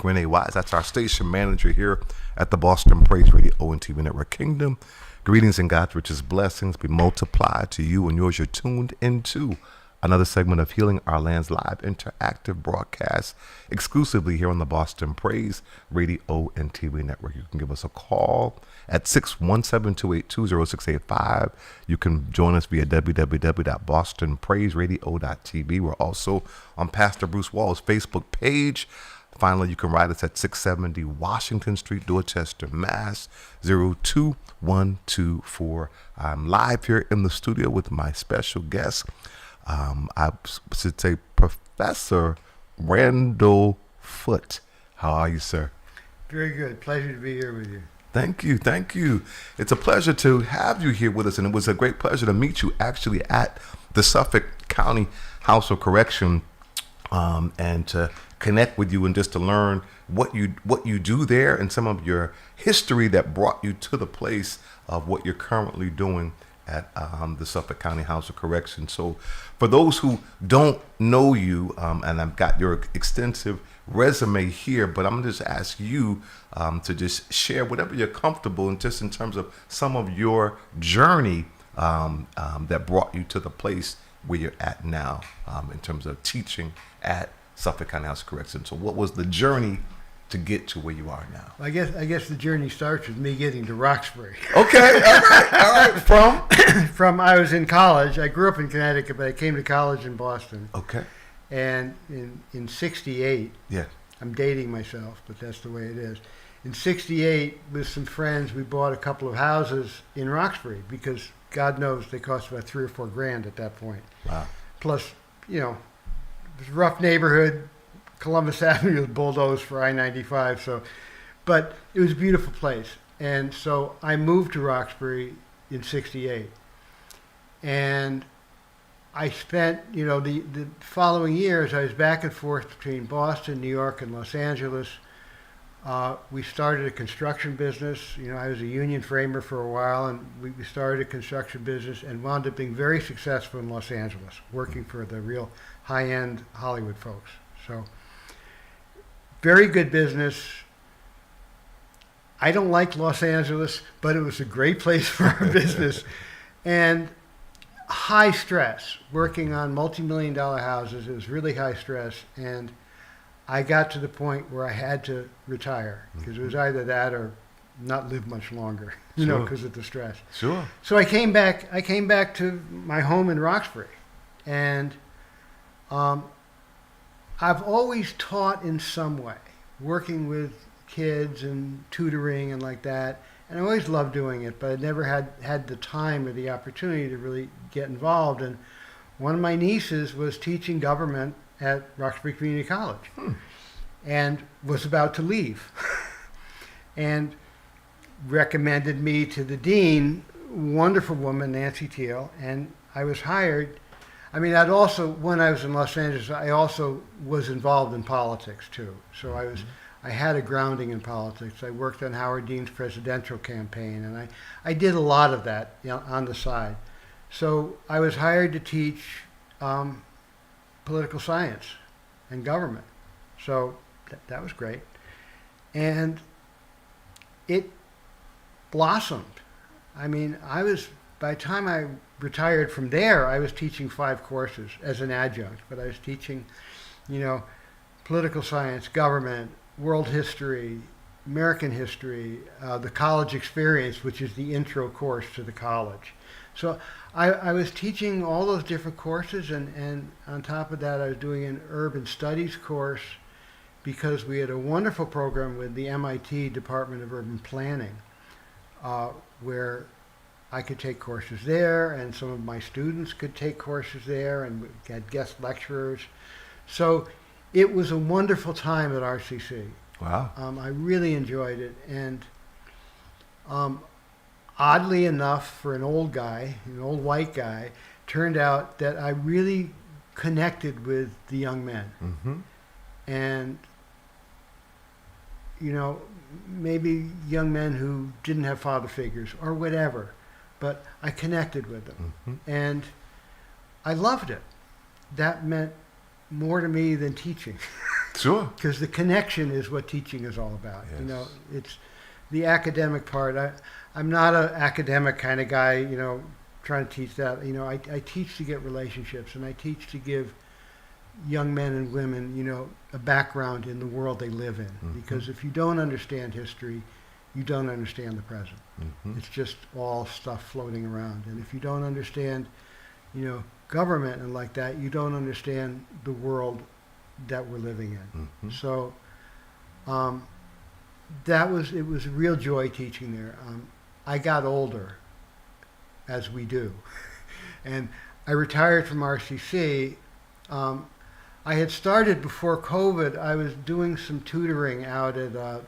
Renee Wise. That's our station manager here at the Boston Praise Radio and TV Network Kingdom. Greetings and God's richest blessings be multiplied to you and yours. You're tuned into another segment of Healing Our Land's live interactive broadcast exclusively here on the Boston Praise Radio and TV Network. You can give us a call at 617-282-0685. You can join us via www.bostonpraiseradio.tv. We're also on Pastor Bruce Wall's Facebook page. Finally, you can write us at 670 Washington Street, Dorchester, Mass. 02124. I'm live here in the studio with my special guest. I should say Professor Randall Foote. How are you, sir? Very good. Pleasure to be here with you. Thank you. Thank you. It's a pleasure to have you here with us, and it was a great pleasure to meet you actually at the Suffolk County House of Correction, and to connect with you and just to learn what you do there and some of your history that brought you to the place of what you're currently doing at the Suffolk County House of Correction. So for those who don't know you, and I've got your extensive resume here, but I'm going to just ask you to just share whatever you're comfortable in, just in terms of some of your journey that brought you to the place where you're at now, in terms of teaching at Suffolk County House of Correction. So what was the journey to get to where you are now? I guess the journey starts with me getting to Roxbury. Okay, all right. From I was in college. I grew up in Connecticut, but I came to college in Boston. Okay. And in 68, yeah, I'm dating myself, but that's the way it is. In 68, with some friends, we bought a couple of houses in Roxbury because God knows they cost about $3 or $4 grand at that point. Wow. Plus, it was a rough neighborhood. Columbus Avenue was bulldozed for I-95, but it was a beautiful place. And so I moved to Roxbury in 68. And I spent, the following years, I was back and forth between Boston, New York, and Los Angeles. We started a construction business. I was a union framer for a while, and we started a construction business and wound up being very successful in Los Angeles, working for the real high-end Hollywood folks. So, very good business. I don't like Los Angeles, but it was a great place for our business. And high stress, working on multi-million-dollar houses. It was really high stress. And I got to the point where I had to retire because it was either that or not live much longer, because of the stress. Sure. So I came back to my home in Roxbury. And I've always taught in some way, working with kids and tutoring and like that. And I always loved doing it, but I never had the time or the opportunity to really get involved. And one of my nieces was teaching government at Roxbury Community College and was about to leave and recommended me to the dean, wonderful woman, Nancy Teal, and I was hired. I mean, when I was in Los Angeles, I also was involved in politics too. So I had a grounding in politics. I worked on Howard Dean's presidential campaign, and I did a lot of that on the side. So I was hired to teach political science and government. So that was great. And it blossomed. I mean, by the time I retired from there, I was teaching 5 courses as an adjunct, but I was teaching, political science, government, world history, American history, the college experience, which is the intro course to the college. So I was teaching all those different courses, and on top of that, I was doing an urban studies course because we had a wonderful program with the MIT Department of Urban Planning, where I could take courses there, and some of my students could take courses there, and we had guest lecturers. So it was a wonderful time at RCC. Wow. I really enjoyed it, and oddly enough, for an old white guy, turned out that I really connected with the young men. Mm-hmm. And, maybe young men who didn't have father figures or whatever, but I connected with them. Mm-hmm. And I loved it. That meant more to me than teaching. Sure. Because the connection is what teaching is all about. Yes. You know, it's the academic part. I'm not an academic kind of guy, you know, trying to teach that. You know, I teach to get relationships, and I teach to give young men and women, you know, a background in the world they live in. Mm-hmm. Because if you don't understand history, you don't understand the present. Mm-hmm. It's just all stuff floating around. And if you don't understand, you know, government and like that, you don't understand the world that we're living in. Mm-hmm. So it was a real joy teaching there. I got older, as we do, and I retired from RCC. I had started before COVID. I was doing some tutoring out at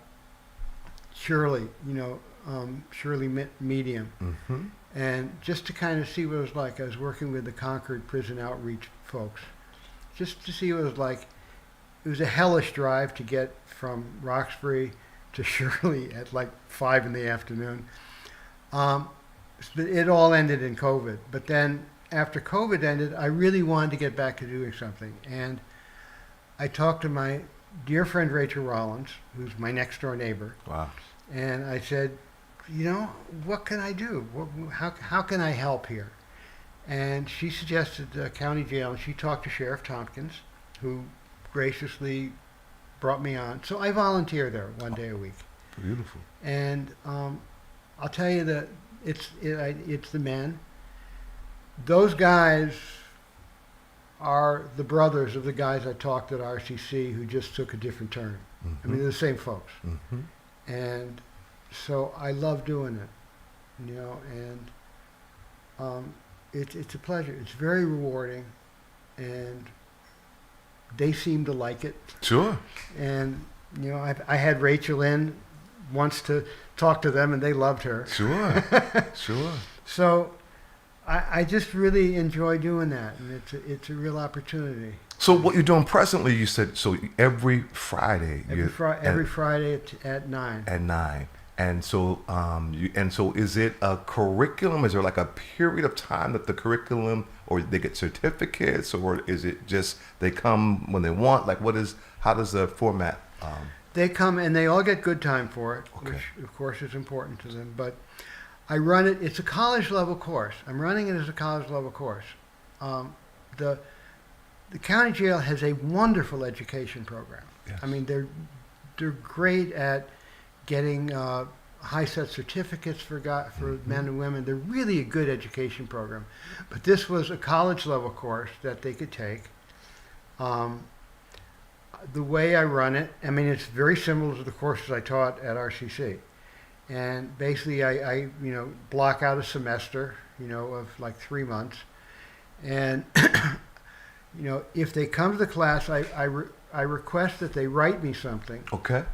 Shirley, you know, Shirley Medium, Mm-hmm. and just to kind of see what it was like. I was working with the Concord Prison Outreach folks, just to see what it was like. It was a hellish drive to get from Roxbury to Shirley at like 5 in the afternoon. It all ended in COVID. But then after COVID ended, I really wanted to get back to doing something. And I talked to my dear friend Rachel Rollins, who's my next door neighbor. Wow. And I said, you know, what can I do? How can I help here? And she suggested the county jail, and she talked to Sheriff Tompkins, who graciously brought me on. So I volunteer there one day a week. Beautiful. And I'll tell you that it's the men. Those guys are the brothers of the guys I talked at RCC who just took a different turn. Mm-hmm. I mean, they're the same folks. Mm-hmm. And so I love doing it, you know, and it's a pleasure. It's very rewarding, and they seem to like it. Sure. And, you know, I had Rachel in once to talk to them, and they loved her. Sure. Sure. So I just really enjoy doing that, and it's a real opportunity. So what you're doing presently, you said, so every Friday. Every Friday at 9. At 9. And so, is it a curriculum? Is there like a period of time that the curriculum, or they get certificates, or is it just they come when they want? Like, how does the format? They come and they all get good time for it, Okay. which of course is important to them. But I run it. It's a college level course. I'm running it as a college level course. The county jail has a wonderful education program. Yes. I mean, they're great at getting high set certificates for Mm-hmm. men and women. They're really a good education program. But this was a college level course that they could take. The way I run it, I mean, it's very similar to the courses I taught at RCC. And basically, I block out a semester, of like 3 months. And, if they come to the class, I request that they write me something. Okay.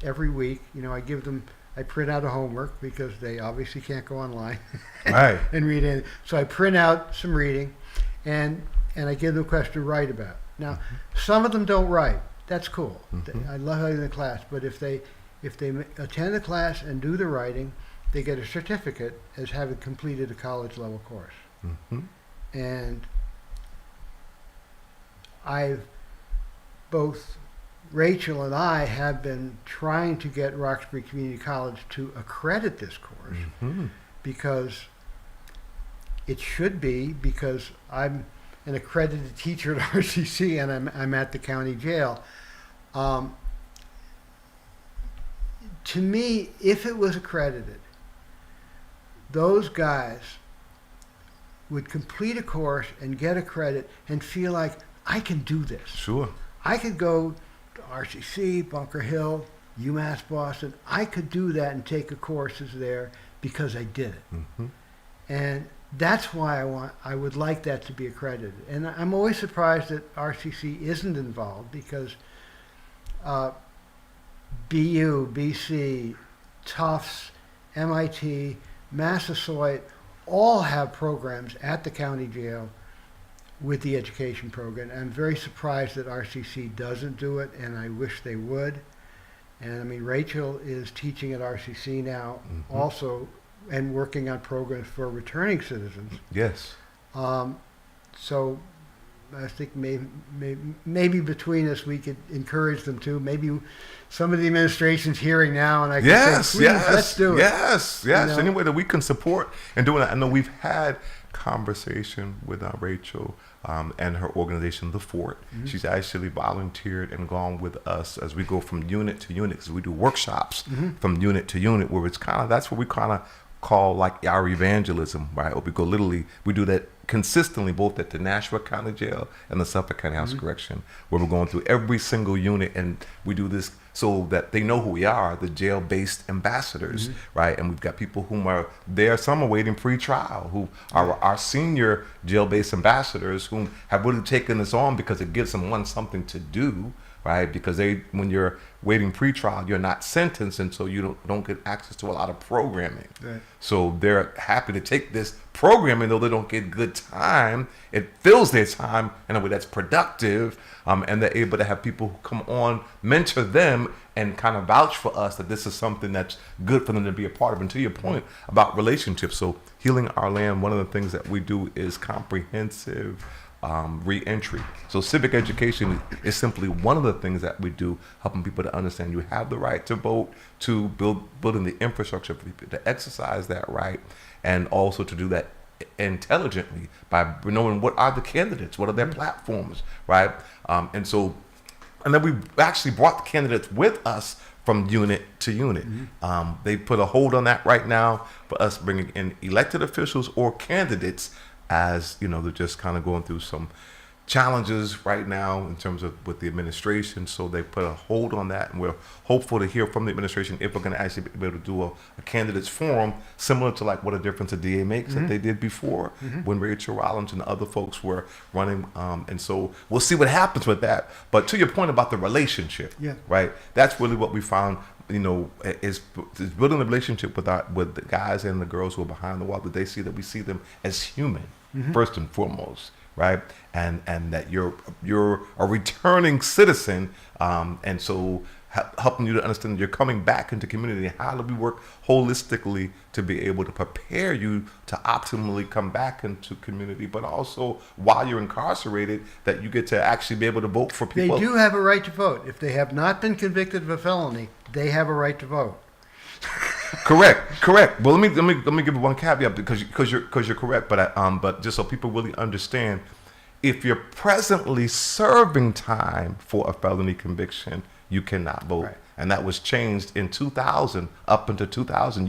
Every week. I print out a homework because they obviously can't go online Right. and read it. So I print out some reading, and I give them a question to write about. Now, some of them don't write. That's cool. Mm-hmm. I love having the class. But if they attend the class and do the writing, they get a certificate as having completed a college level course. Mm-hmm. And both Rachel and I have been trying to get Roxbury Community College to accredit this course Mm-hmm. because it should be, because I'm an accredited teacher at RCC and I'm at the county jail. To me, if it was accredited, those guys would complete a course and get a credit and feel like, I can do this. Sure. I could go to RCC, Bunker Hill, UMass Boston. I could do that and take the courses there because I did it. Mm-hmm. And that's why I would like that to be accredited. And I'm always surprised that RCC isn't involved because BU, BC, Tufts, MIT, Massasoit all have programs at the county jail with the education program. I'm very surprised that RCC doesn't do it, and I wish they would. And I mean, Rachel is teaching at RCC now also and working on programs for returning citizens. Yes. So I think maybe between us we could encourage them to. Maybe some of the administration's hearing now, and I can say, please, let's do it. Yes. Any way that we can support and doing that. I know we've had conversation with Rachel and her organization, The Fort. Mm-hmm. She's actually volunteered and gone with us as we go from unit to unit, because we do workshops from unit to unit, where it's that's what we kind of call like our evangelism, right? Or we go we do that consistently both at the Nashua County Jail and the Suffolk County House of Correction, where we're going through every single unit, and we do this so that they know who we are, the jail-based ambassadors, right? And we've got people whom are there, some are waiting pre-trial, who are our senior jail-based ambassadors, whom have really taken this on because it gives them something to do, right? Because when you're waiting pre-trial, you're not sentenced, and so you don't get access to a lot of programming. Right. So they're happy to take this programming, though they don't get good time. It fills their time in a way that's productive, and they're able to have people who come on, mentor them, and kind of vouch for us that this is something that's good for them to be a part of. And to your point about relationships, so Healing Our Land, one of the things that we do is comprehensive re-entry. So civic education is simply one of the things that we do, helping people to understand you have the right to vote, to building the infrastructure for people to exercise that right, and also to do that intelligently by knowing what are the candidates, what are their platforms, right? And then we actually brought the candidates with us from unit to unit. They put a hold on that right now for us bringing in elected officials or candidates, as they're just kind of going through some challenges right now in terms of with the administration. So they put a hold on that, and we're hopeful to hear from the administration if we're going to actually be able to do a candidates forum similar to like what a difference a DA makes that they did before when Rachel Rollins and other folks were running. And so we'll see what happens with that. But to your point about the relationship, right? That's really what we found. Is building a relationship with the guys and the girls who are behind the wall, that they see that we see them as human first and foremost, right? And that you're a returning citizen, and so helping you to understand that you're coming back into community. How do we work holistically to be able to prepare you to optimally come back into community, but also while you're incarcerated, that you get to actually be able to vote for people. They do have a right to vote. If they have not been convicted of a felony, they have a right to vote. Correct. Well, let me give you one caveat because you're correct, but just so people really understand, if you're presently serving time for a felony conviction, you cannot vote. Right. And that was changed in 2000. Up until 2000,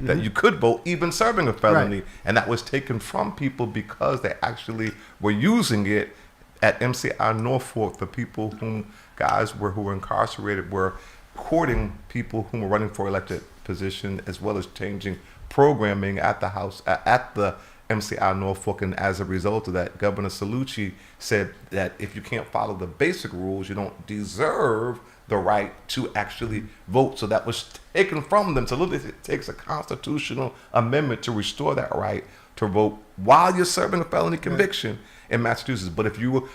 that you could vote even serving a felony. Right. And that was taken from people because they actually were using it at MCI Norfolk for people who were incarcerated were courting people who were running for elected position, as well as changing programming at the MCI Norfolk. And as a result of that, Governor Cellucci said that if you can't follow the basic rules, you don't deserve the right to actually vote. So that was taken from them. So it takes a constitutional amendment to restore that right to vote while you're serving a felony conviction in Massachusetts. But if you've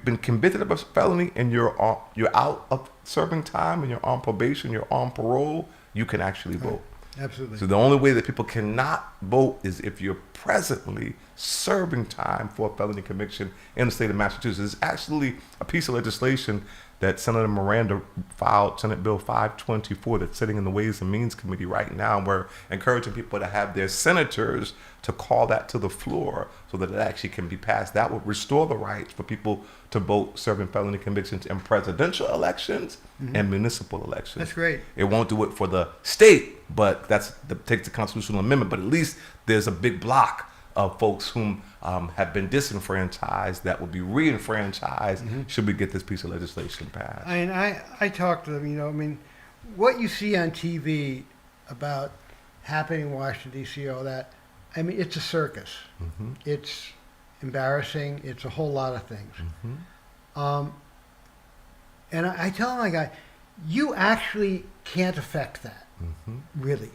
been convicted of a felony and you're out of serving time and you're on probation, you're on parole, you can actually vote. Absolutely. So the only way that people cannot vote is if you're presently serving time for a felony conviction in the state of Massachusetts. It's actually a piece of legislation that Senator Miranda filed, Senate Bill 524, that's sitting in the Ways and Means Committee right now. We're encouraging people to have their senators to call that to the floor so that it actually can be passed. That would restore the rights for people to vote serving felony convictions in presidential elections and municipal elections. That's great. It won't do it for the state, but takes the constitutional amendment. But at least there's a big block of folks whom have been disenfranchised that will be re-enfranchised should we get this piece of legislation passed. I talked to them, what you see on TV about happening in Washington, D.C., all that, it's a circus. It's embarrassing. It's a whole lot of things. And I tell my guy, you actually can't affect that, really.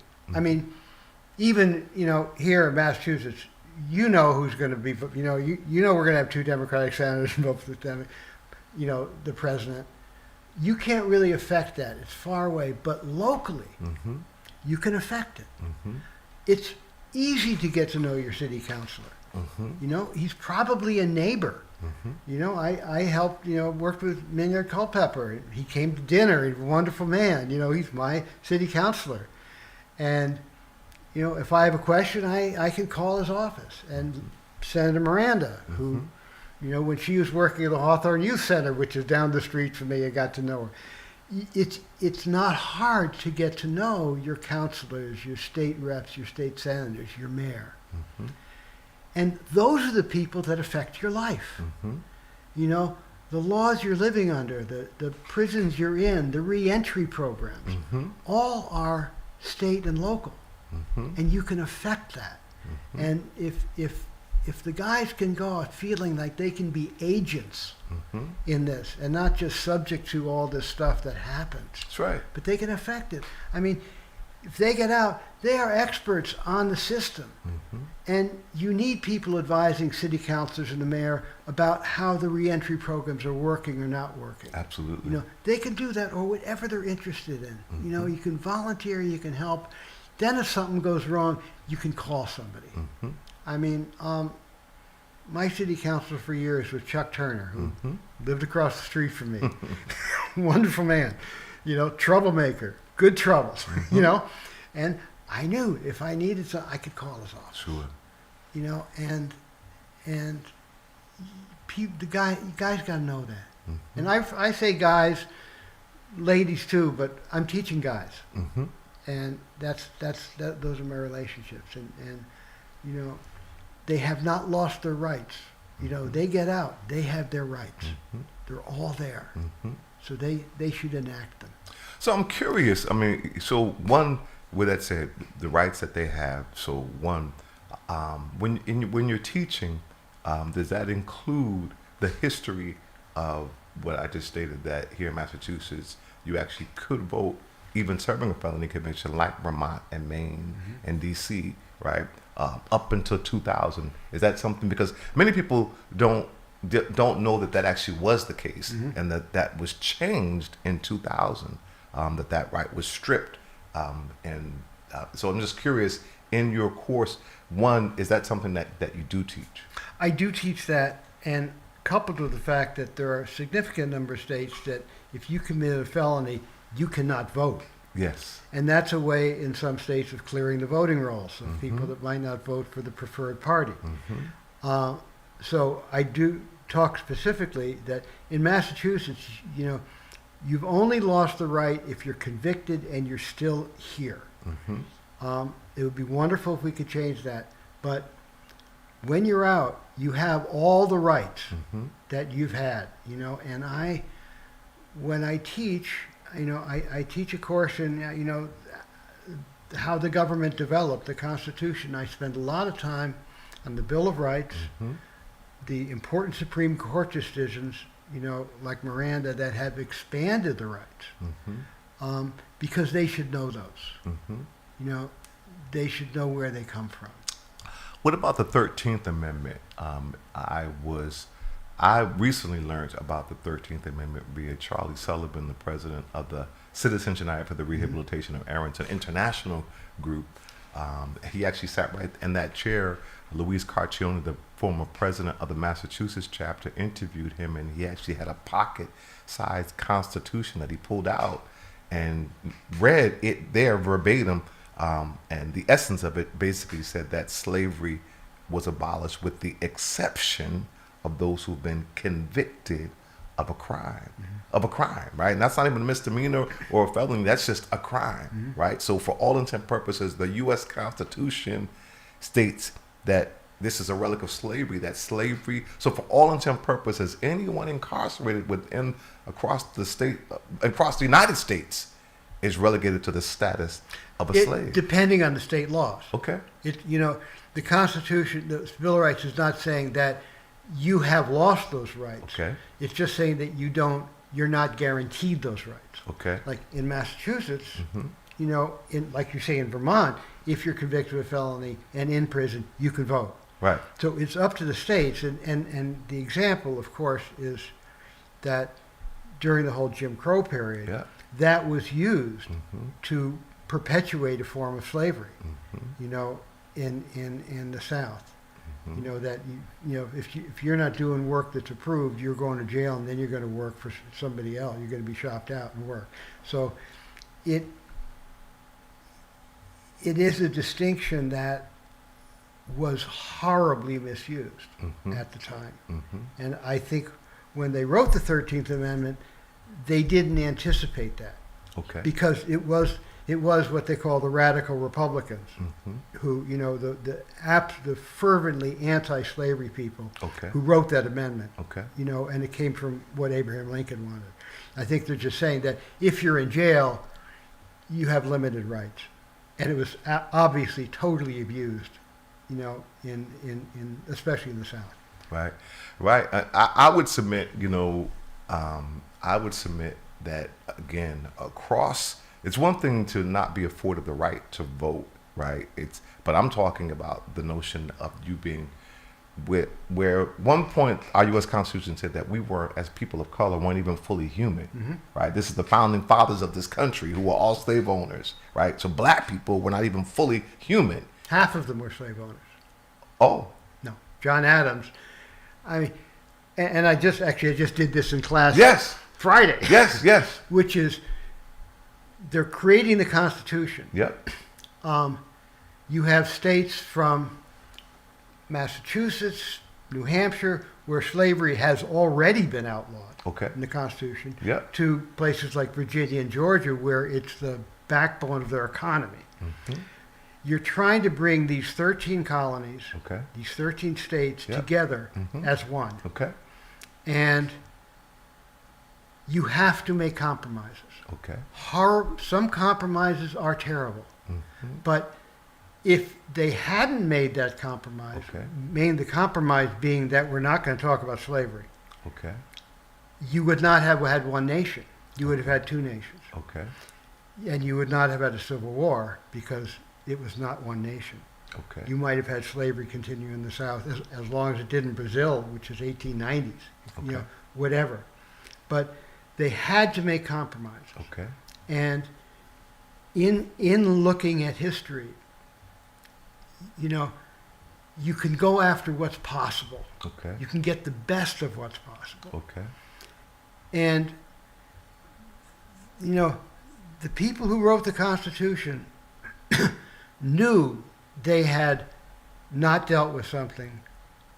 Even, here in Massachusetts, who's going to be, we're going to have 2 Democratic senators vote for the president. You can't really affect that. It's far away. But locally, you can affect it. It's easy to get to know your city councilor. You know, he's probably a neighbor. You know, I helped, you know, worked with Minyard Culpepper. He came to dinner. He's a wonderful man. You know, he's my city councilor. And, you know, if I have a question, I can call his office. And Senator Miranda, who, you know, when she was working at the Hawthorne Youth Center, which is down the street from me, I got to know her. It's not hard to get to know your councilors, your state reps, your state senators, your mayor. And those are the people that affect your life. You know, the laws you're living under, the prisons you're in, the reentry programs, all are state and local. And you can affect that. And if the guys can go out feeling like they can be agents in this and not just subject to all this stuff that happens. That's right. But they can affect it. I mean, if they get out, they are experts on the system. And you need people advising city councilors and the mayor about how the reentry programs are working or not working. Absolutely. You know, they can do that or whatever they're interested in. You know, you can volunteer, you can help. Then if something goes wrong, you can call somebody. I mean, my city councilor for years was Chuck Turner, who lived across the street from me. Wonderful man. You know, troublemaker. Good troubles, you know, and I knew if I needed something, I could call his office. Sure. You know, and you guys got to know that. And I say guys, ladies too, but I'm teaching guys, and those are my relationships, and you know, they have not lost their rights. You know, they get out, they have their rights. They're all there, so they should enact them. So I'm curious. I mean, so one, with that said, the rights that they have. So one, when you're teaching, does that include the history of what I just stated, that here in Massachusetts you actually could vote, even serving a felony conviction, like Vermont and Maine and D.C., right? Up until 2000. Is that something, because many people don't know that actually was the case, and that was changed in 2000. That right was stripped, so I'm just curious, in your course, one, is that something that you do teach? I do teach that, and coupled with the fact that there are a significant number of states that if you commit a felony, you cannot vote. Yes. And that's a way in some states of clearing the voting rolls of people that might not vote for the preferred party. So I do talk specifically that in Massachusetts, you know, you've only lost the right if you're convicted and you're still here. It would be wonderful if we could change that. But when you're out, you have all the rights that you've had, you know. And when I teach, you know, I teach a course in, you know, how the government developed the Constitution. I spend a lot of time on the Bill of Rights, the important Supreme Court decisions, you know, like Miranda, that have expanded the rights, because they should know those. You know, they should know where they come from. What about the 13th Amendment? I recently learned about the 13th Amendment via Charlie Sullivan, the president of the Citizens United for the Rehabilitation of Arrington International Group. He actually sat right in that chair. Luis Carcione, the former president of the Massachusetts chapter, interviewed him, and he actually had a pocket-sized constitution that he pulled out and read it there verbatim. And the essence of it basically said that slavery was abolished with the exception of those who've been convicted of a crime, right? And that's not even a misdemeanor or a felony. That's just a crime, right? So for all intents and purposes, the U.S. Constitution states that this is a relic of slavery, that slavery. So for all intents and purposes, anyone incarcerated across the United States is relegated to the status of a slave. Depending on the state laws. Okay. You know, the Constitution, the Bill of Rights is not saying that you have lost those rights. Okay. It's just saying that you're not guaranteed those rights. Okay. Like in Massachusetts, you know, like you say in Vermont, if you're convicted of a felony and in prison, you can vote. Right. So it's up to the states, and the example, of course, is that during the whole Jim Crow period, that was used to perpetuate a form of slavery, you know, in the South. You know that if you're not doing work that's approved, you're going to jail, and then you're going to work for somebody else. You're going to be shopped out and work. So it is a distinction that was horribly misused at the time. And I think when they wrote the 13th Amendment, they didn't anticipate that. Okay. Because it was what they call the radical Republicans, who, the fervently anti-slavery people who wrote that amendment. Okay. And it came from what Abraham Lincoln wanted. I think they're just saying that if you're in jail, you have limited rights. And it was obviously totally abused, in especially in the South. Right. I would submit, that, again, across, it's one thing to not be afforded the right to vote, right? But I'm talking about the notion of you being, where one point our U.S. Constitution said that we were, as people of color, weren't even fully human, right? This is the founding fathers of this country who were all slave owners, right? So black people were not even fully human. Half of them were slave owners. Oh. No. John Adams, and I just did this in class. Yes. Friday. Yes. Which is, they're creating the Constitution. Yep. You have states from Massachusetts, New Hampshire, where slavery has already been outlawed in the Constitution, to places like Virginia and Georgia, where it's the backbone of their economy. You're trying to bring these 13 colonies, these 13 states together as one. And you have to make compromises. Some compromises are terrible. But if they hadn't made that compromise, the compromise being that we're not going to talk about slavery, you would not have had one nation. You would have had two nations. And you would not have had a civil war because it was not one nation. You might have had slavery continue in the South as long as it did in Brazil, which is 1890s, whatever. But they had to make compromises. And in looking at history, you can go after what's possible. You can get the best of what's possible. And, the people who wrote the Constitution knew they had not dealt with something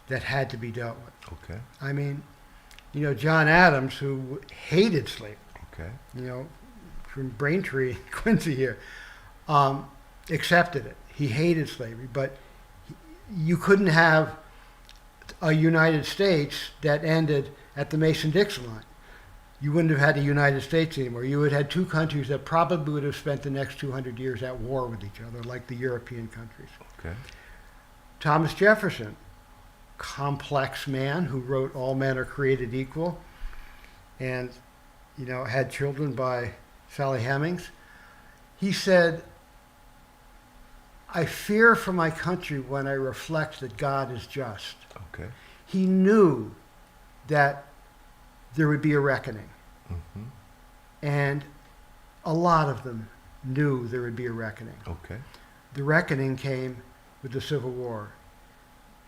that had to be dealt with. I mean, John Adams, who hated slavery, from Braintree, Quincy here, accepted it. He hated slavery, but you couldn't have a United States that ended at the Mason-Dixon line. You wouldn't have had a United States anymore. You would have had two countries that probably would have spent the next 200 years at war with each other, like the European countries. Thomas Jefferson, complex man who wrote All Men Are Created Equal, and had children by Sally Hemings. He said, I fear for my country when I reflect that God is just. He knew that there would be a reckoning. And a lot of them knew there would be a reckoning. The reckoning came with the Civil War.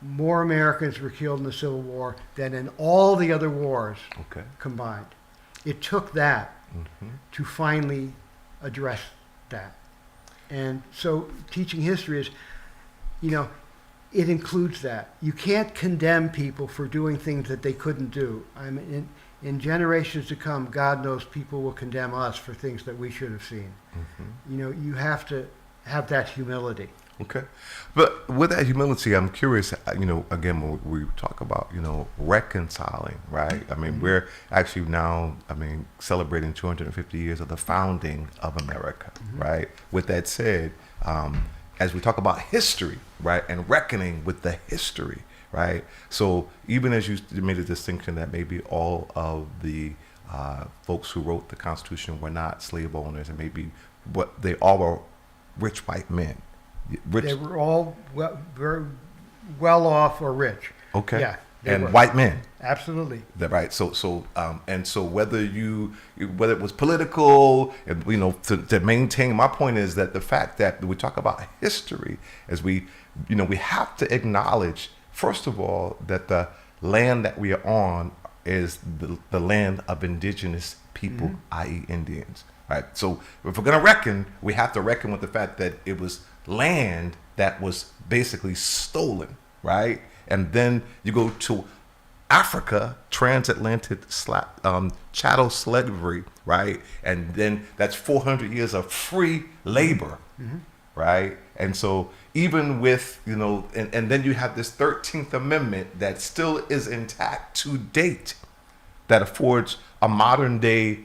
More Americans were killed in the Civil War than in all the other wars combined. It took that to finally address that. And so teaching history is, it includes that. You can't condemn people for doing things that they couldn't do. I mean, in generations to come, God knows people will condemn us for things that we should have seen. You have to have that humility. But with that humility, I'm curious, again, when we talk about, reconciling, right? I mean, we're actually now, celebrating 250 years of the founding of America, right? With that said, as we talk about history, right, and reckoning with the history, right? So even as you made a distinction that maybe all of the folks who wrote the Constitution were not slave owners, and maybe they all were rich white men. They were all very well off or rich. Yeah. And white men. Absolutely. Right. So whether it was political, and to maintain, my point is that the fact that we talk about history, as we have to acknowledge first of all, that the land that we are on is the land of indigenous people, i.e. Indians. Right. So if we're going to reckon, we have to reckon with the fact that it was land that was basically stolen. Right. And then you go to Africa, transatlantic chattel slavery. Right. And then that's 400 years of free labor. Right. And so even with, and then you have this 13th Amendment that still is intact to date that affords a modern day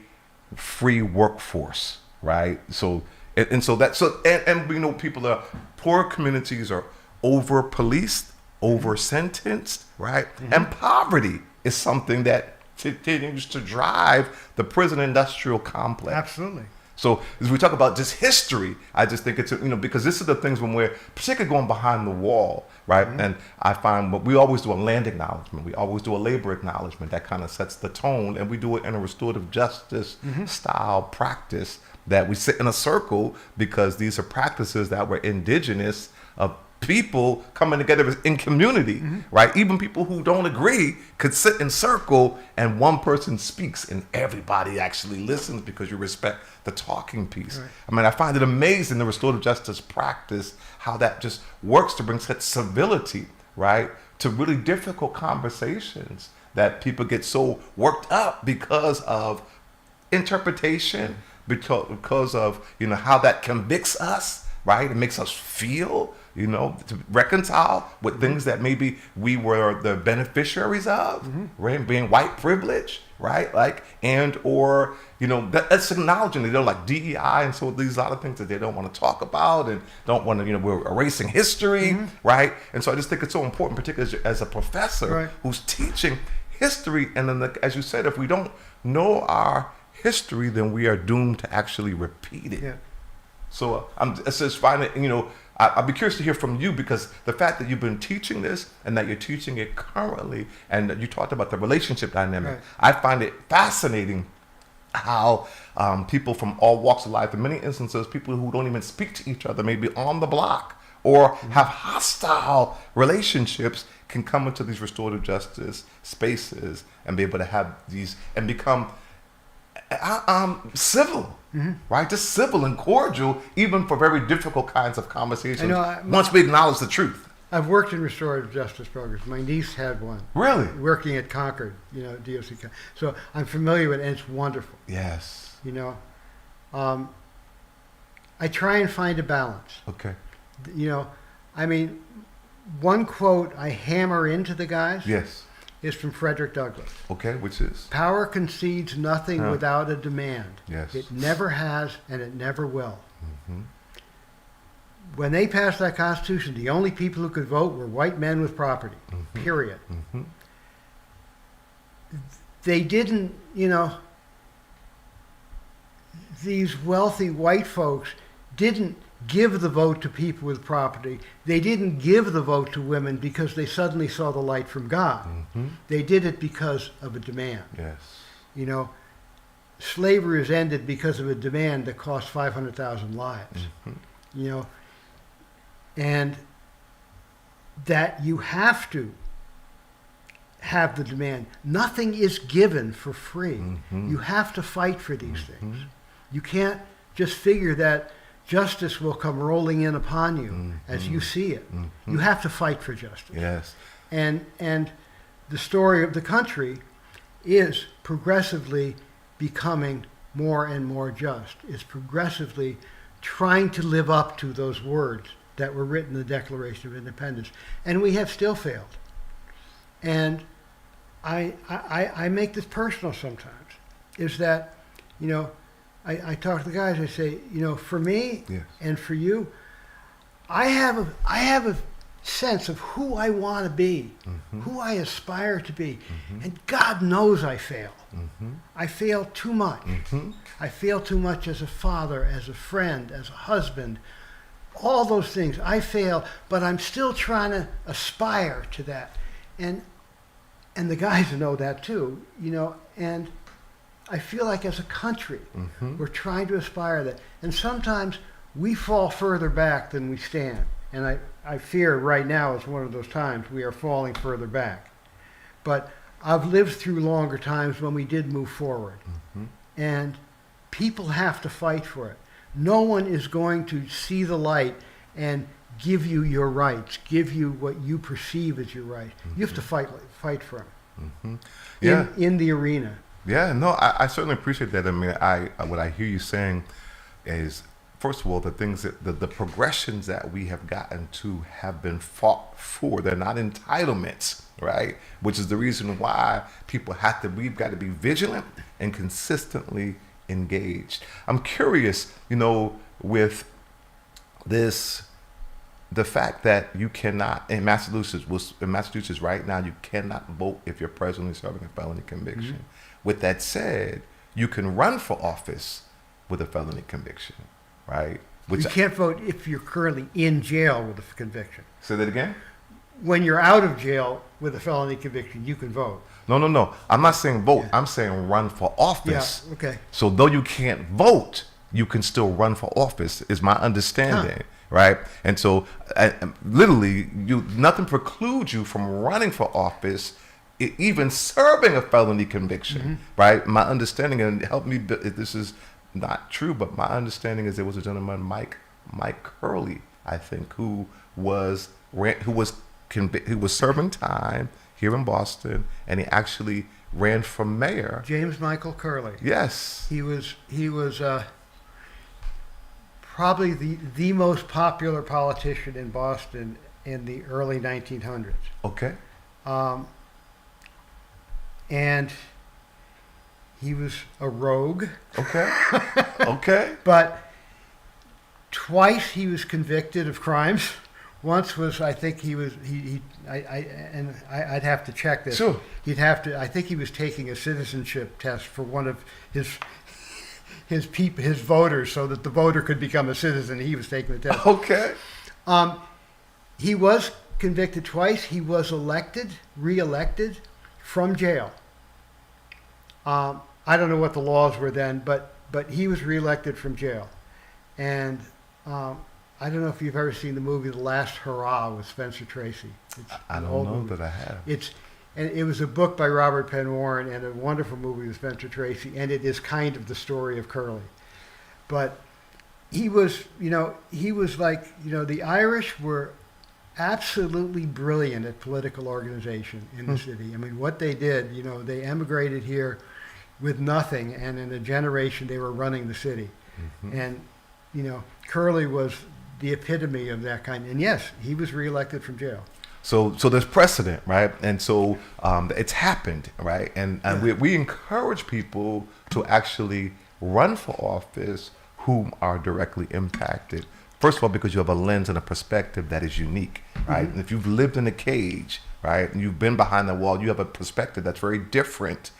free workforce, right? So people are, poor communities are over policed, over sentenced, right? And poverty is something that continues to drive the prison industrial complex. Absolutely. So as we talk about just history, I just think it's, because this is the things when we're particularly going behind the wall, right? And I find we always do a land acknowledgement. We always do a labor acknowledgement. That kind of sets the tone. And we do it in a restorative justice style practice that we sit in a circle because these are practices that were indigenous of people coming together in community, right? Even people who don't agree could sit in circle and one person speaks and everybody actually listens because you respect the talking piece. Right. I mean, I find it amazing, the restorative justice practice, how that just works to bring such civility, right, to really difficult conversations that people get so worked up because of interpretation, because of, how that convicts us, right? It makes us feel, to reconcile with things that maybe we were the beneficiaries of, right? Being white privilege, right? That's acknowledging, like DEI and so these other things that they don't want to talk about and don't want to, we're erasing history, right? And so I just think it's so important, particularly as a professor who's teaching history. And then, as you said, if we don't know our history, then we are doomed to actually repeat it. Yeah. So it's just finding, I'd be curious to hear from you because the fact that you've been teaching this and that you're teaching it currently and that you talked about the relationship dynamic, I find it fascinating how people from all walks of life, in many instances, people who don't even speak to each other, maybe on the block or have hostile relationships, can come into these restorative justice spaces and be able to have these and become civil, right? Just civil and cordial, even for very difficult kinds of conversations. Once we acknowledge the truth. I've worked in restorative justice programs. My niece had one. Really? Working at Concord, DOC. So I'm familiar with it, and it's wonderful. Yes. I try and find a balance. Okay. One quote I hammer into the guys. Yes. Is from Frederick Douglass. Okay, which is? Power concedes nothing without a demand. Yes. It never has and it never will. When they passed that Constitution, the only people who could vote were white men with property, period. They didn't, these wealthy white folks didn't give the vote to people with property. They didn't give the vote to women because they suddenly saw the light from God. They did it because of a demand. Yes. Slavery was ended because of a demand that cost 500,000 lives. And that you have to have the demand. Nothing is given for free. You have to fight for these things. You can't just figure that justice will come rolling in upon you as you see it. You have to fight for justice. Yes. And the story of the country is progressively becoming more and more just. It's progressively trying to live up to those words that were written in the Declaration of Independence. And we have still failed. And I make this personal sometimes, is that, I talk to the guys, I say, for me and for you, I have a sense of who I want to be, who I aspire to be. And God knows I fail. I fail too much. I fail too much as a father, as a friend, as a husband. All those things. I fail, but I'm still trying to aspire to that. And the guys know that too, and I feel like as a country, we're trying to aspire that. And sometimes we fall further back than we stand. And I fear right now is one of those times we are falling further back. But I've lived through longer times when we did move forward. Mhm. And people have to fight for it. No one is going to see the light and give you your rights, give you what you perceive as your right. You have to fight for them Yeah. in the arena. Yeah, no, I certainly appreciate that. I mean, what I hear you saying is, first of all, the things that the progressions that we have gotten to have been fought for. They're not entitlements, right? Which is the reason why we've got to be vigilant and consistently engaged. I'm curious, with this, the fact that you cannot, in Massachusetts right now, you cannot vote if you're presently serving a felony conviction. Mm-hmm. With that said, you can run for office with a felony conviction, right? You can't vote if you're currently in jail with a conviction. Say that again? When you're out of jail with a felony conviction, you can vote. No. I'm not saying vote. Yeah. I'm saying run for office. Yeah, okay. So though you can't vote, you can still run for office, is my understanding. Huh. Right? And so literally, nothing precludes you from running for office, even serving a felony conviction. Mm-hmm. Right? My understanding, and help me, this is not true, but my understanding is there was a gentleman, Mike Curley, I think, who was serving time here in Boston, and he actually ran for mayor. James Michael Curley. Yes. He was probably the most popular politician in Boston in the early 1900s. Okay. And he was a rogue. Okay. Okay. But twice he was convicted of crimes. Once was, I think I'd have to check this. Sure. I think he was taking a citizenship test for one of his voters, so that the voter could become a citizen. He was taking the test. Okay. He was convicted twice. He was re-elected from jail. I don't know what the laws were then, but he was re-elected from jail. And I don't know if you've ever seen the movie The Last Hurrah with Spencer Tracy. I don't know that I have. It was a book by Robert Penn Warren and a wonderful movie with Spencer Tracy, and it is kind of the story of Curley. But he was like, the Irish were absolutely brilliant at political organization in the city. I mean, what they did, they emigrated here with nothing, and in a generation they were running the city. Mm-hmm. And, Curley was the epitome of that kind. And yes, he was reelected from jail. So there's precedent, right? And so it's happened, right? And we encourage people to actually run for office whom are directly impacted. First of all, because you have a lens and a perspective that is unique, right? Mm-hmm. And if you've lived in a cage, right, and you've been behind the wall, you have a perspective that's very different.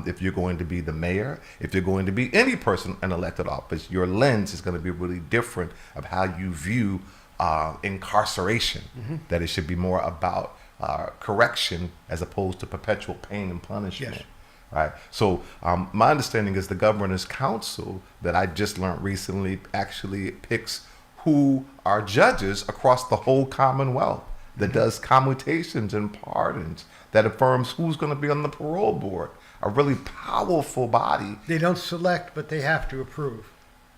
If you're going to be the mayor, if you're going to be any person in elected office, your lens is going to be really different of how you view incarceration. Mm-hmm. That it should be more about correction as opposed to perpetual pain and punishment. Yes. Right. So my understanding is the Governor's Council that I just learned recently actually picks who are judges across the whole Commonwealth, that does commutations and pardons, that affirms who's going to be on the parole board. A really powerful body. They don't select, but they have to approve.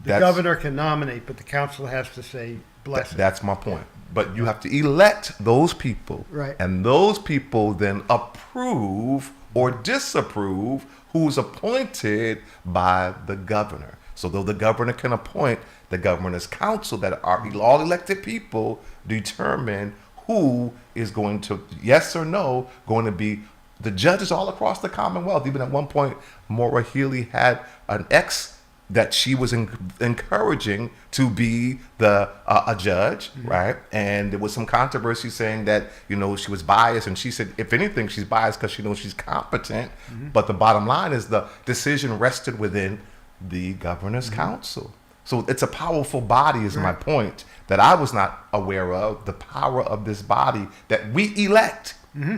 The governor can nominate, but the council has to say bless it. That's my point. But you have to elect those people. Right. And those people then approve or disapprove who's appointed by the governor. So though the governor can appoint, the Governor's Council, that are all elected people, determine who is going to, yes or no, going to be the judges all across the Commonwealth. Even at one point, Maura Healey had an ex that she was encouraging to be a judge, mm-hmm. right? And there was some controversy saying that, she was biased. And she said, if anything, she's biased because she knows she's competent. Mm-hmm. But the bottom line is the decision rested within the Governor's mm-hmm. Council. So it's a powerful body is my point, that I was not aware of, the power of this body that we elect. Mm-hmm.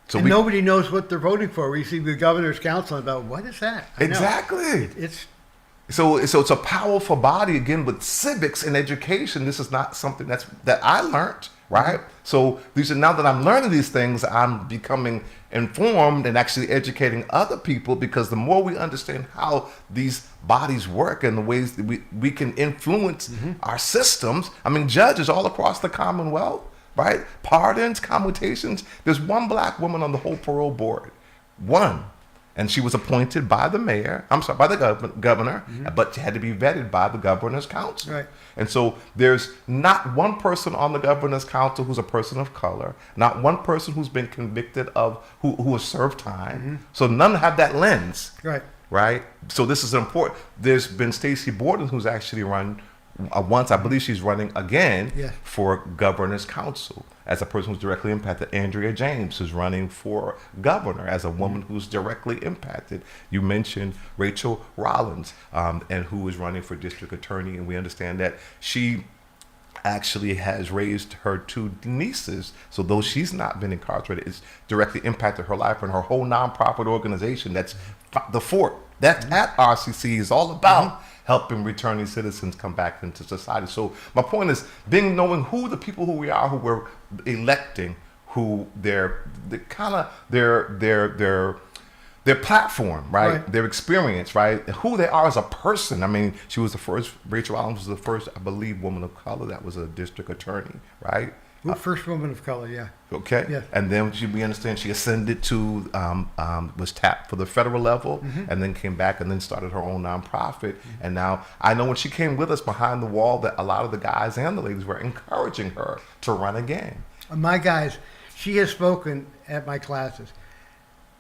So nobody knows what they're voting for. We see the Governor's Council about, what is that? Exactly. So it's a powerful body again with civics and education. This is not something that I learned, right? So these are, now that I'm learning these things, I'm becoming informed and actually educating other people, because the more we understand how these bodies work and the ways that we can influence our systems. I mean, judges all across the Commonwealth, right? Pardons, commutations. There's one black woman on the whole parole board. One. And she was appointed by the mayor, by the governor, but she had to be vetted by the governor's council. Right. And so there's not one person on the governor's council who's a person of color, not one person who's been convicted of, who has served time. So none have that lens. Right. Right? So this is important. There's been Stacey Borden, who's actually run once, I believe she's running again for governor's council as a person who's directly impacted. Andrea James is running for governor as a woman who's directly impacted. You mentioned Rachel Rollins, and who is running for district attorney, and we understand that she actually has raised her two nieces. So though she's not been incarcerated, it's directly impacted her life, and her whole nonprofit organization, that's the Fort, that's at RCC, is all about helping returning citizens come back into society. So my point is knowing who the people who we are, who we're electing, who their platform, right? Their experience, right? Who they are as a person. I mean, Rachel Allen was the first, I believe, woman of color that was a district attorney, right? First woman of color, yeah. Okay. Yeah. And then we understand she ascended to, was tapped for the federal level, and then came back and then started her own nonprofit. And now I know when she came with us behind the wall that a lot of the guys and the ladies were encouraging her to run again. My guys, she has spoken at my classes,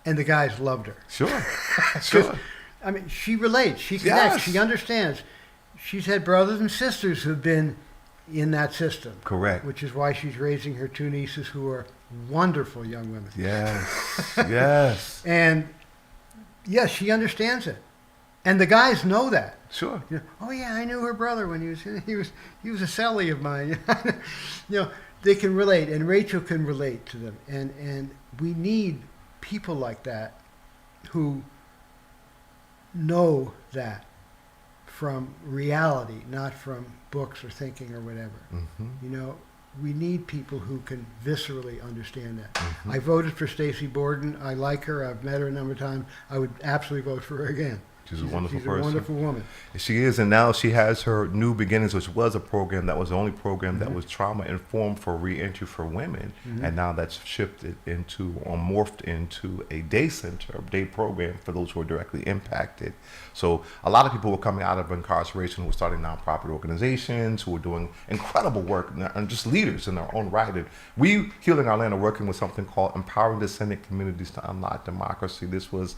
and the guys loved her. Sure. Sure. I mean, she relates, she connects, she understands. She's had brothers and sisters who've been in that system. Correct. Which is why she's raising her two nieces, who are wonderful young women. Yes. Yes. And yes, she understands it. And the guys know that. Sure. You know, oh yeah, I knew her brother when he was a cellie of mine. You know, they can relate, and Rachel can relate to them. And we need people like that who know that from reality, not from books or thinking or whatever. You know, we need people who can viscerally understand that. I voted for Stacey Borden. I like her. I've met her a number of times. I would absolutely vote for her again. She's a wonderful person. She's a wonderful woman. She is, and now she has her New Beginnings, which was a program that was the only program that was trauma-informed for re-entry for women, and now that's shifted into, or morphed into, a day center, a day program for those who are directly impacted. So a lot of people were coming out of incarceration who were starting nonprofit organizations, who were doing incredible work, and just leaders in their own right. And we, Healing Our Land, are working with something called Empowering Descendant Communities to Unlock Democracy. This was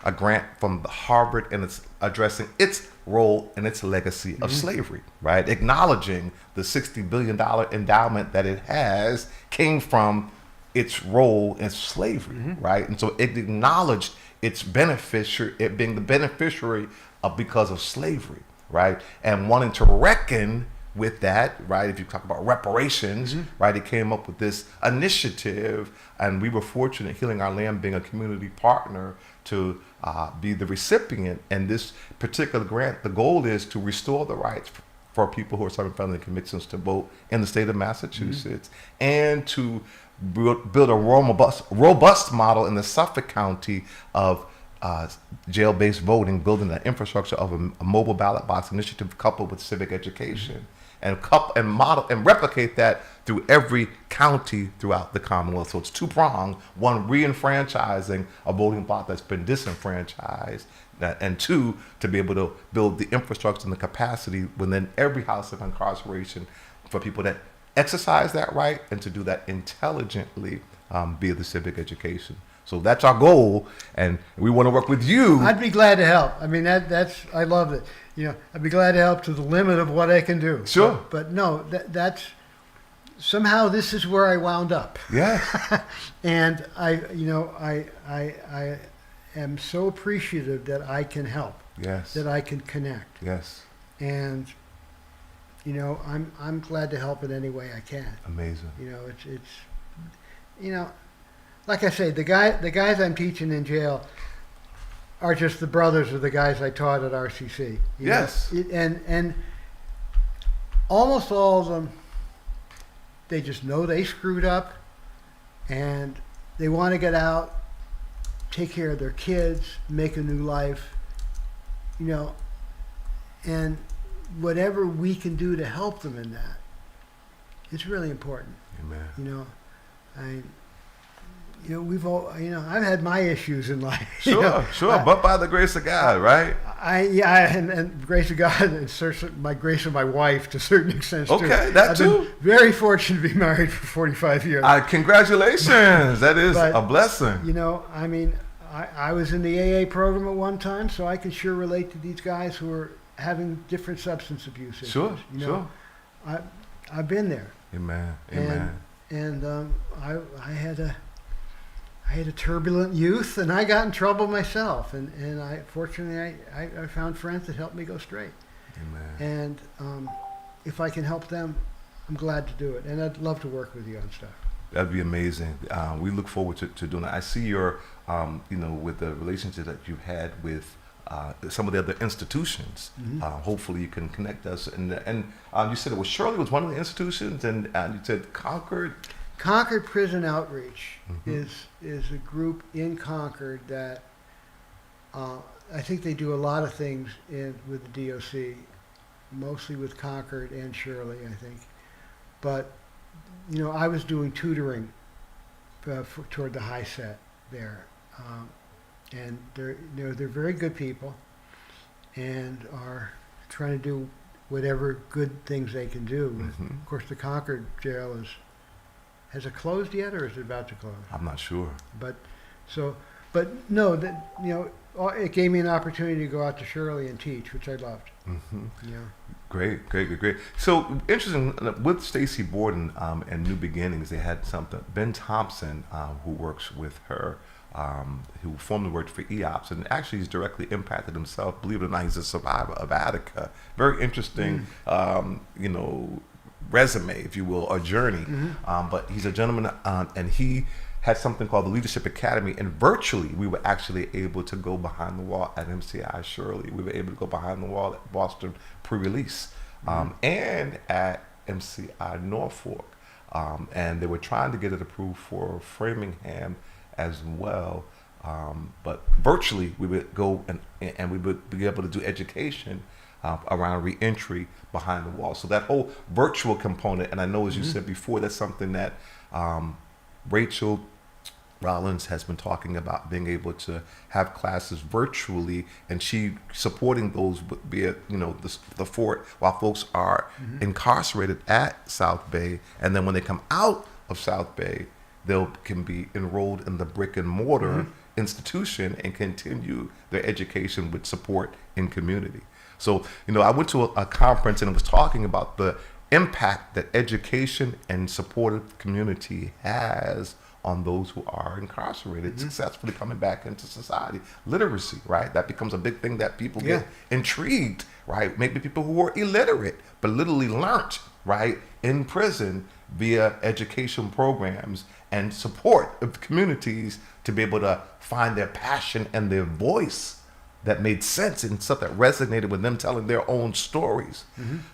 a grant from Harvard, and it's addressing its role and its legacy of slavery, right? Acknowledging the $60 billion endowment that it has came from its role in slavery, right? And so it acknowledged its beneficiary, it being the beneficiary of because of slavery, right? And wanting to reckon with that, right? If you talk about reparations, right? It came up with this initiative, and we were fortunate, Healing Our Land being a community partner, to be the recipient. And this particular grant, the goal is to restore the rights for people who are serving felony convictions to vote in the state of Massachusetts, and to build a robust model in the Suffolk County of jail-based voting, building the infrastructure of a mobile ballot box initiative coupled with civic education, and model and replicate that through every county throughout the Commonwealth. So it's two-pronged: one, re-enfranchising a voting bloc that's been disenfranchised, and two, to be able to build the infrastructure and the capacity within every house of incarceration for people that exercise that right, and to do that intelligently via the civic education. So that's our goal, and we want to work with you. I'd be glad to help. I mean, I love it. You know, I'd be glad to help to the limit of what I can do. Sure. But no, that's somehow this is where I wound up. Yeah. And I am so appreciative that I can help. Yes. That I can connect. Yes. And you know, I'm glad to help in any way I can. Amazing. You know, it's you know, like I say, the guys I'm teaching in jail are just the brothers of the guys I taught at RCC. Yes. And almost all of them, they just know they screwed up, and they want to get out, take care of their kids, make a new life, and whatever we can do to help them in that, it's really important. Amen. We've all, I've had my issues in life. Sure. But by the grace of God, right? And grace of God, and certainly my grace of my wife to a certain extent too. Okay, that I've too. been very fortunate to be married for 45 years. Congratulations. That is a blessing. I was in the AA program at one time, so I can sure relate to these guys who are having different substance abuse issues. Sure. I've been there. Amen. And I had a turbulent youth, and I got in trouble myself. And I fortunately I found friends that helped me go straight. Amen. And if I can help them, I'm glad to do it. And I'd love to work with you on stuff. That'd be amazing. We look forward to doing that. I see your, with the relationship that you've had with some of the other institutions. Mm-hmm. Hopefully you can connect us. And you said it was Shirley was one of the institutions, and you said Concord. Concord Prison Outreach Mm-hmm. is a group in Concord that I think they do a lot of things with the DOC, mostly with Concord and Shirley, I think. But I was doing tutoring toward the high set there, and they're very good people, and are trying to do whatever good things they can do. Mm-hmm. Of course, the Concord jail has it closed yet, or is it about to close? I'm not sure. But no, it gave me an opportunity to go out to Shirley and teach, which I loved. Mm-hmm. Yeah. Great. So interesting with Stacy Borden and New Beginnings, they had something. Ben Thompson, who works with her, who formerly worked for EOPS, and actually he's directly impacted himself. Believe it or not, he's a survivor of Attica. Very interesting, resume, if you will, or journey. Mm-hmm. But he's a gentleman, and he had something called the Leadership Academy, and virtually we were actually able to go behind the wall at MCI Shirley. We were able to go behind the wall at Boston Pre-Release, and at MCI Norfolk. And they were trying to get it approved for Framingham as well. But virtually we would go and we would be able to do education around reentry behind the wall. So that whole virtual component, and I know as you said before, that's something that Rachel Rollins has been talking about, being able to have classes virtually, and she supporting those via the fort while folks are incarcerated at South Bay, and then when they come out of South Bay, they can be enrolled in the brick and mortar institution and continue their education with support in community. So I went to a conference and it was talking about the impact that education and supportive community has on those who are incarcerated, successfully coming back into society. Literacy, right? That becomes a big thing that people get intrigued, right? Maybe people who are illiterate, but literally learnt, right, in prison via education programs and support of communities to be able to find their passion and their voice that made sense and stuff that resonated with them telling their own stories.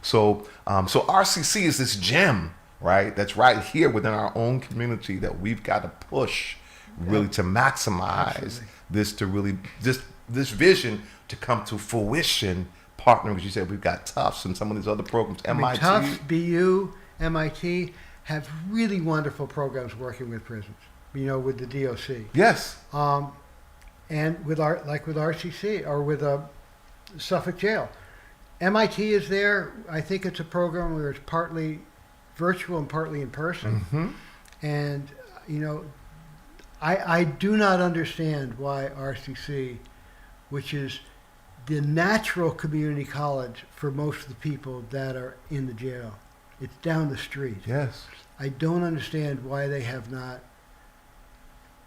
So RCC is this gem, right? That's right here within our own community that we've got to push really to maximize this, to really this vision to come to fruition. Partnering, as you said, we've got Tufts and some of these other programs. MIT, Tufts, BU, MIT have really wonderful programs working with prisons. With the DOC. Yes. And with RCC or with Suffolk Jail. MIT is there. I think it's a program where it's partly virtual and partly in person. And, I do not understand why RCC, which is the natural community college for most of the people that are in the jail, it's down the street. Yes. I don't understand why they have not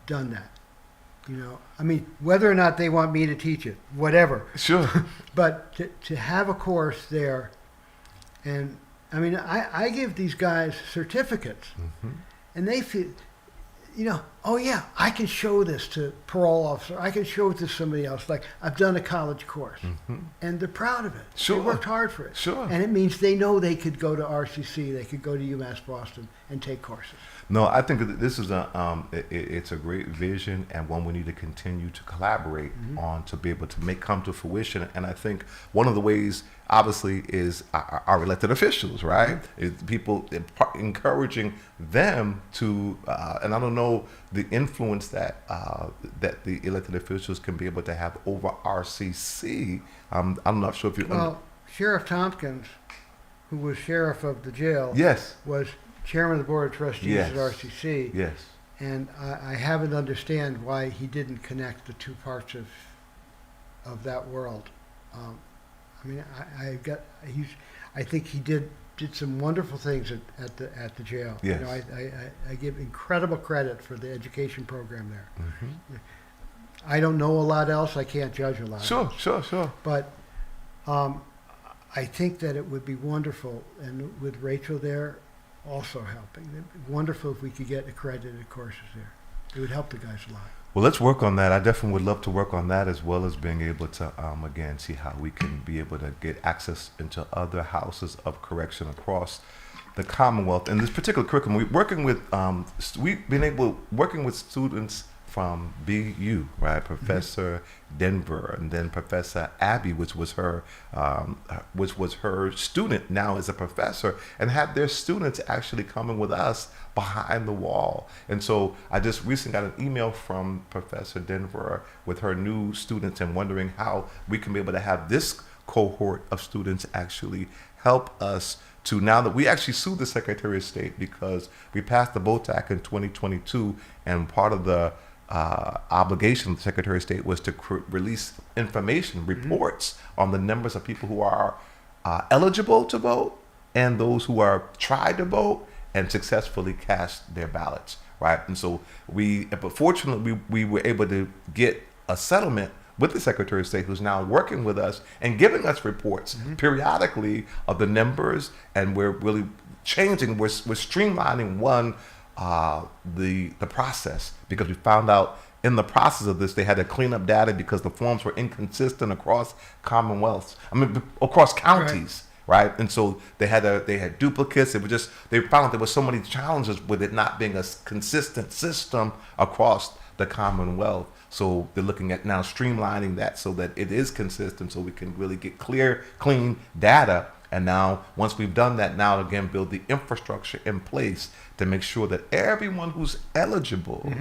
done that. Whether or not they want me to teach it, whatever. Sure. But to have a course there, and I give these guys certificates, and they feel, oh yeah, I can show this to parole officer. I can show it to somebody else. Like, I've done a college course, and they're proud of it. Sure. They worked hard for it. Sure. And it means they know they could go to RCC, they could go to UMass Boston and take courses. No, I think that this is it's a great vision and one we need to continue to collaborate on to be able to come to fruition. And I think one of the ways, obviously, is our elected officials, right? Is people encouraging them to, and I don't know the influence that that the elected officials can be able to have over RCC. I'm not sure if you. Well, Sheriff Tompkins, who was sheriff of the jail, Yes. was chairman of the board of trustees Yes. at RCC. Yes. And I haven't understand why he didn't connect the two parts of that world. I mean, I think he did some wonderful things at the jail. Yes. You know, I give incredible credit for the education program there. I don't know a lot else. I can't judge a lot. Sure. But I think that it would be wonderful, and with Rachel there also helping, it'd be wonderful if we could get accredited courses there. It would help the guys a lot. Well, let's work on that. I definitely would love to work on that, as well as being able to, again, see how we can be able to get access into other houses of correction across the Commonwealth. In this particular curriculum, we've been working with students from BU, right? Professor Denver, and then Professor Abby, which was her student now as a professor, and had their students actually coming with us behind the wall. And so I just recently got an email from Professor Denver with her new students and wondering how we can be able to have this cohort of students actually help us to, now that we actually sued the Secretary of State because we passed the BOAT Act in 2022, and part of the obligation of the Secretary of State was to release information, reports on the numbers of people who are eligible to vote and those who are tried to vote and successfully cast their ballots, right? And so but fortunately, we were able to get a settlement with the Secretary of State, who's now working with us and giving us reports periodically of the numbers, and we're really changing, we're streamlining the process, because we found out in the process of this they had to clean up data because the forms were inconsistent across across counties, right? And so they had duplicates. It was just, they found out there were so many challenges with it not being a consistent system across the Commonwealth. So they're looking at now streamlining that so that it is consistent, so we can really get clear, clean data. And now, once we've done that, now again build the infrastructure in place to make sure that everyone who's eligible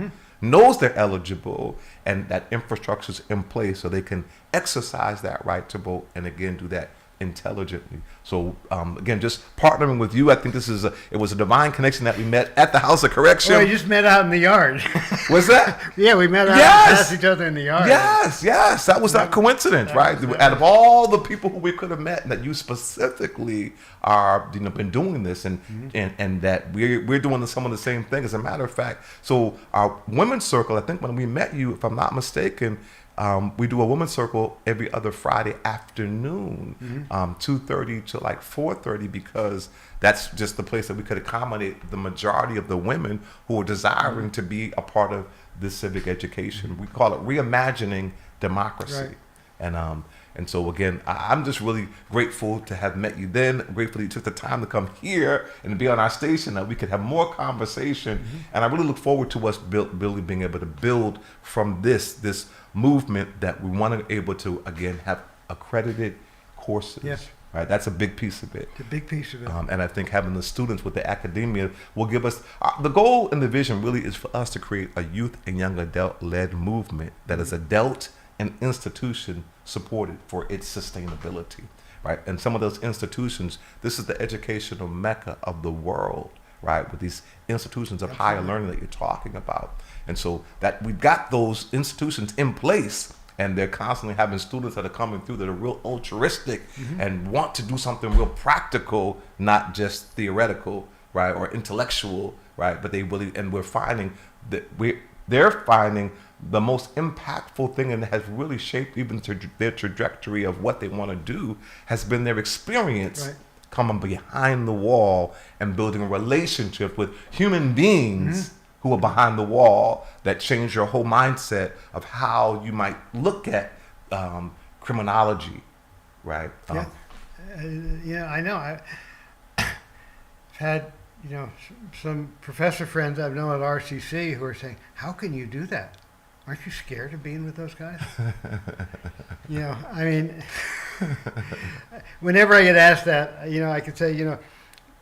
knows they're eligible, and that infrastructure's in place so they can exercise that right to vote, and again do that intelligently. So again, just partnering with you, I think it was a divine connection that we met at the House of Correction. Well, we just met out in the yard. Was that? Yeah, we met out and passed each other in the yard. Yes, that was not coincidence, right? Out of all the people who we could have met, that you specifically are, been doing this, and that we're doing some of the same thing. As a matter of fact, so our women's circle, I think when we met you, if I'm not mistaken, we do a women's circle every other Friday afternoon, 2:30 to like 4:30, because that's just the place that we could accommodate the majority of the women who are desiring to be a part of this civic education. We call it reimagining democracy. Right. And so again, I'm just really grateful to have met you then. I'm grateful you took the time to come here and be on our station, that we could have more conversation. And I really look forward to us really being able to build from this movement, that we want to be able to, again, have accredited courses. Yes. Right, that's a big piece of it. It's a big piece of it. And I think having the students with the academia will give us, the goal and the vision really is for us to create a youth and young adult-led movement that is adult and institution supported for its sustainability, right? And some of those institutions, this is the educational mecca of the world, right? With these institutions of higher learning that you're talking about. And so that we've got those institutions in place, and they're constantly having students that are coming through that are real altruistic and want to do something real practical, not just theoretical, right, or intellectual, right? But they really, and we're finding that they're finding the most impactful thing, and has really shaped even their trajectory of what they want to do, has been their experience coming behind the wall and building a relationship with human beings who are behind the wall that change your whole mindset of how you might look at criminology, right? Yeah, yeah, I know. I've had, some professor friends I've known at RCC who are saying, "How can you do that? Aren't you scared of being with those guys?" I mean, whenever I get asked that, I could say,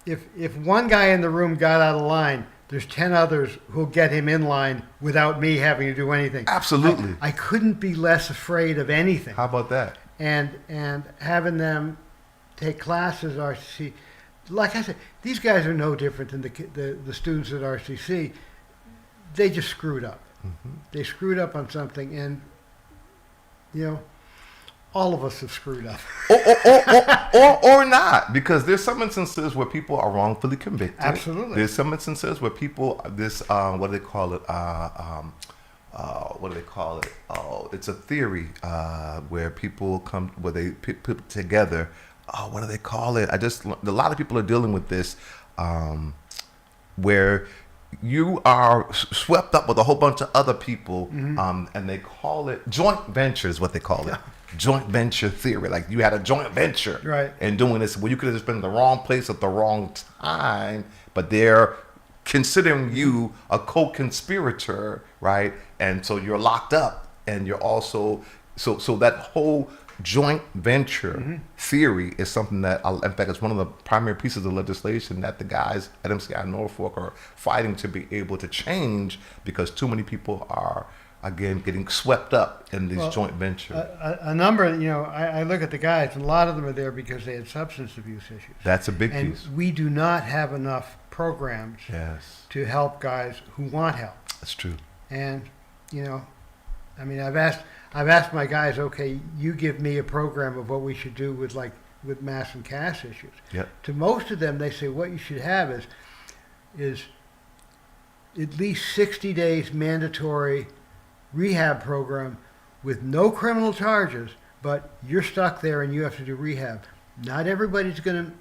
if one guy in the room got out of line, there's 10 others who'll get him in line without me having to do anything. Absolutely. I couldn't be less afraid of anything. How about that? And having them take classes at RCC, like I said, these guys are no different than the students at RCC. They just screwed up. Mm-hmm. They screwed up on something, and all of us have screwed up. or not, because there's some instances where people are wrongfully convicted. Absolutely. There's some instances where people, what do they call it? What do they call it? Oh, it's a theory where people come, where they put together. Oh, what do they call it? A lot of people are dealing with this, where you are swept up with a whole bunch of other people, Mm-hmm. and they call it joint venture is what they call it. Joint venture theory. Like you had a joint venture Right. in doing this. Well, you could have just been in the wrong place at the wrong time, but they're considering you a co-conspirator, right? And so you're locked up, and you're also so that whole joint venture theory is something that, in fact, it's one of the primary pieces of legislation that the guys at MCI Norfolk are fighting to be able to change, because too many people are, again, getting swept up in these joint ventures. A number, I look at the guys, and a lot of them are there because they had substance abuse issues. That's a big And piece. we do not have enough programs Yes, to help guys who want help. that's true. And, I've asked my guys, okay, you give me a program of what we should do with mass and cash issues. Yep. To most of them, they say what you should have is at least 60 days mandatory rehab program with no criminal charges, but you're stuck there and you have to do rehab. Not everybody's going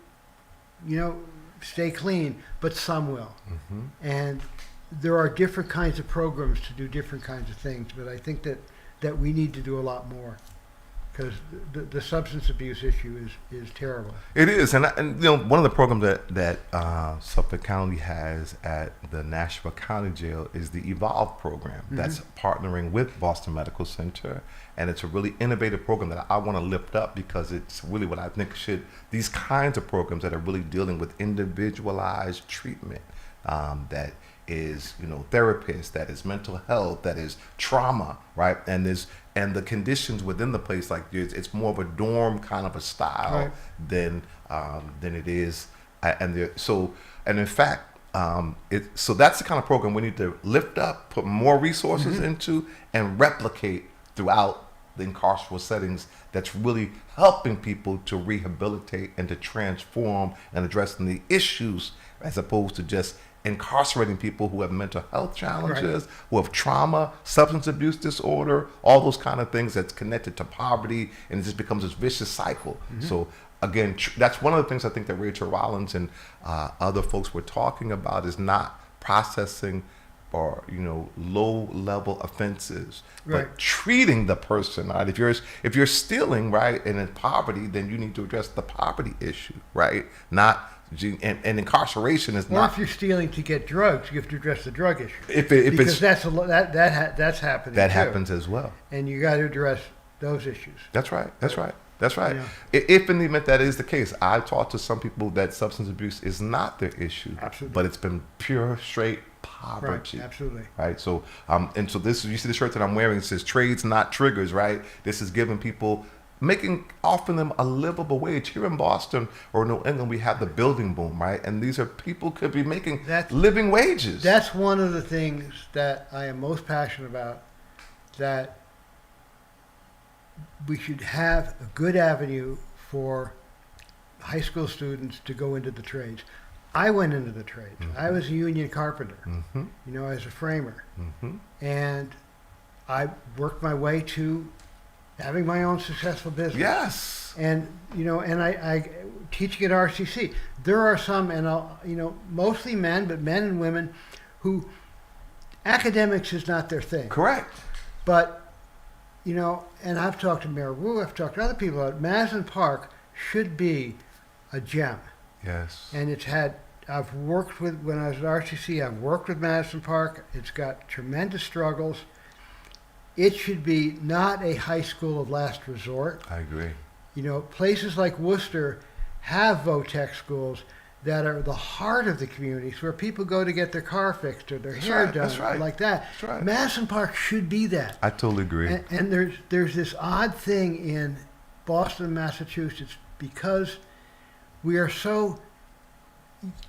to, stay clean, but some will. Mm-hmm. And there are different kinds of programs to do different kinds of things, but I think that we need to do a lot more, because the substance abuse issue is terrible. It is, and one of the programs that Suffolk County has at the Nashua County Jail is the Evolve program. That's partnering with Boston Medical Center, and it's a really innovative program that I want to lift up, because it's really what I think these kinds of programs that are really dealing with individualized treatment, that is therapists, that is mental health, that is trauma, right? And the conditions within the place, like it's more of a dorm kind of a style, right, than it is, and in fact, so that's the kind of program we need to lift up, put more resources into, and replicate throughout the incarceral settings. That's really helping people to rehabilitate and to transform and addressing the issues, as opposed to just incarcerating people who have mental health challenges, right, who have trauma, substance abuse disorder, all those kind of things that's connected to poverty, and it just becomes this vicious cycle. So again, that's one of the things I think that Rachel Rollins and other folks were talking about, is not processing or low level offenses, right, but treating the person. Right, if you're stealing, right, and in poverty, then you need to address the poverty issue, right, not. And incarceration is not. Or if you're stealing to get drugs, you have to address the drug issue. Because that's happening. That too. happens as well. And you got to address those issues. That's right. That's right. That's right. Yeah. If in the event that is the case, I've talked to some people that substance abuse is not their issue. Absolutely. But it's been pure, straight poverty. Right. Absolutely. Right. So, and so this, you see the shirt that I'm wearing, it says "Trades, not triggers." Right. This is giving people, offering them a livable wage. Here in Boston or New England, we have the building boom, right? And these are people could be making living wages. That's one of the things that I am most passionate about, that we should have a good avenue for high school students to go into the trades. I went into the trades. I was a union carpenter, as a framer. And I worked my way to having my own successful business. Yes. And, and I teaching at RCC. There are some, and mostly men, but men and women who academics is not their thing. Correct. But, you know, and I've talked to Mayor Wu, I've talked to other people about Madison Park should be a gem. Yes. And it's had, I've worked with, when I was at RCC, I've worked with Madison Park. It's got tremendous struggles. It should be not a high school of last resort. I agree. You know, places like Worcester have VOTEC schools that are the heart of the communities where people go to get their car fixed or their hair right, done, that's right. like that. That's right. Madison Park should be that. I totally agree. And there's this odd thing in Boston, Massachusetts, because we are so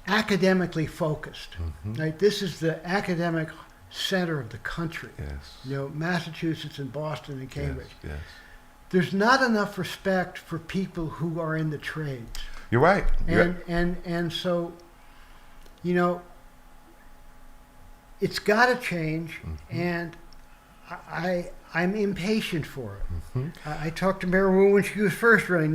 academically focused. Mhm. Right? This is the academic center of the country. Yes. You know, Massachusetts and Boston and Cambridge. Yes. Yes. There's not enough respect for people who are in the trades. You're right. And so, you know, it's got to change, and I'm impatient for it. I talked to Mayor Wu when she was first running.